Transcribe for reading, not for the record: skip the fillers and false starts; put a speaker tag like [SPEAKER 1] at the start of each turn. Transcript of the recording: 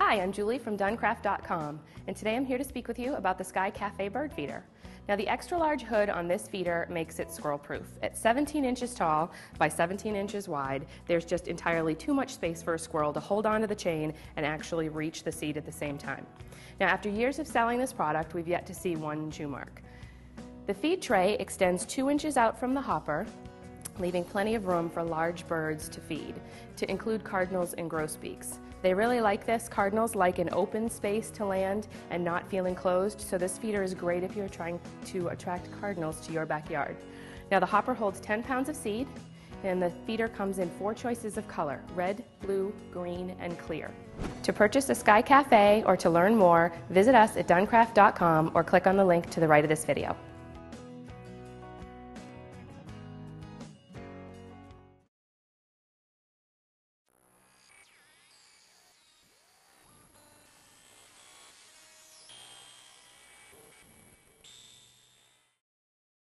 [SPEAKER 1] Hi, I'm Julie from Duncraft.com, and today I'm here to speak with you about the Sky Cafe bird feeder. Now, the extra large hood on this feeder makes it squirrel proof. At 17 inches tall by 17 inches wide, there's just entirely too much space for a squirrel to hold onto the chain and actually reach the seed at the same time. Now, after years of selling this product, we've yet to see one chew mark. The feed tray extends 2 inches out from the hopper, leaving plenty of room for large birds to feed, to include cardinals and grosbeaks. They really like this. Cardinals like an open space to land and not feel enclosed, so this feeder is great if you're trying to attract cardinals to your backyard. Now, the hopper holds 10 pounds of seed, and the feeder comes in 4 choices of color: red, blue, green, and clear. To purchase a Sky Cafe or to learn more, visit us at Duncraft.com or click on the link to the right of this video.